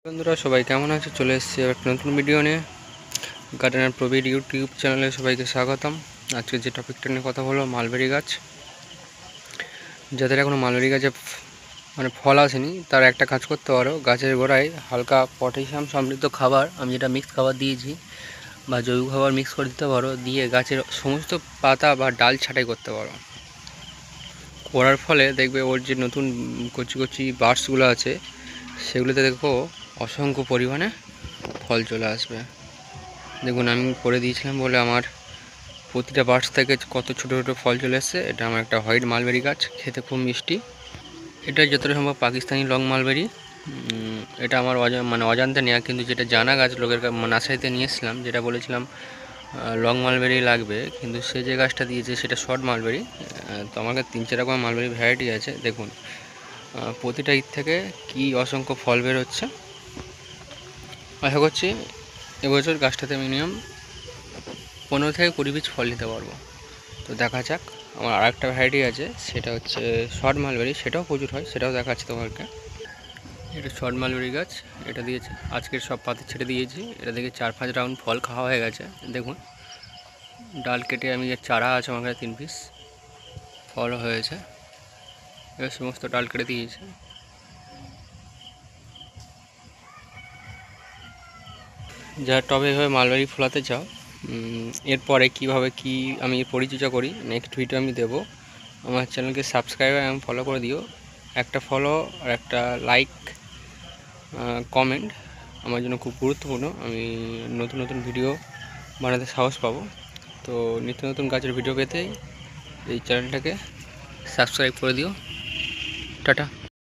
বন্ধুরা সবাই কেমন আছে? চলে এসেছি একটা নতুন ভিডিও নিয়ে। গার্ডেনার প্রবীর ইউটিউব চ্যানেলে সবাইকে স্বাগতম। আজকে যে টপিকটা নিয়ে কথা বলবো, মালবেরি গাছ। যাদের এখনও মালবেরি গাছে মানে ফল আসেনি, তারা একটা কাজ করতে পারো, গাছের গোড়ায় হালকা পটাশিয়াম সমৃদ্ধ খাবার, আমি যেটা মিক্স খাবার দিয়েছি বা জৈব খাবার মিক্স করে দিতে পারো, দিয়ে গাছের সমস্ত পাতা বা ডাল ছাঁটাই করতে পারো। করার ফলে দেখবে ওর যে নতুন কচি কচি বার্ডসগুলো আছে, সেগুলোতে দেখো অসংখ্য পরিমাণে ফল চলে আসবে। দেখুন, আমি করে দিয়েছিলাম বলে আমার প্রতিটা বার্ডস থেকে কত ছোটো ছোটো ফল চলে এসছে। এটা আমার একটা হোয়াইট মালবেরি গাছ, খেতে খুব মিষ্টি। এটা যতটা সম্ভব পাকিস্তানি লং মালবেরি। এটা আমার অজান্তে নেওয়া, কিন্তু যেটা জানা গাছ লোকের নার্সারিতে নিয়ে এসেছিলাম, যেটা বলেছিলাম লং মালবেরি লাগবে, কিন্তু সে যে গাছটা দিয়েছে সেটা শর্ট মালবেরি। তো আমার কাছে 3-4 রকম মালবেরি ভ্যারাইটি আছে। দেখুন প্রতিটা ঈদ থেকে কি অসংখ্য ফল বের হচ্ছে। আশা করছি এবছর গাছটাতে মিনিমাম 15 থেকে 20 পিস ফল নিতে পারবো। তো দেখা যাক। আমার আর একটা ভ্যারাইটি আছে, সেটা হচ্ছে শর্ট মালবেরি, সেটাও প্রচুর হয়, সেটাও দেখাচ্ছি তোমাকে। এটা শর্ট মালবেরি গাছ, এটা দিয়েছে আজকের সব পাতা ছেড়ে দিয়েছি। এটা থেকে 4-5 রাউন্ড ফল খাওয়া হয়ে গেছে। দেখুন ডাল কেটে আমি যে চারা আছে আমার কাছে 3 পিস, ফলও হয়েছে। এবার সমস্ত ডাল কেটে দিয়েছে। যারা টবে এভাবে মালবেরি ফলাতে চাও, এরপরে কীভাবে কি আমি পরিচর্যা করি নেক্সট ভিডিও আমি দেবো। আমার চ্যানেলকে সাবস্ক্রাইব এবং ফলো করে দিও। একটা ফলো আর একটা লাইক, কমেন্ট আমার জন্য খুব গুরুত্বপূর্ণ। আমি নতুন নতুন ভিডিও বানাতে সাহস পাবো। তো নিত্য নতুন গাছের ভিডিও পেতে এই চ্যানেলটাকে সাবস্ক্রাইব করে দিও। টাটা।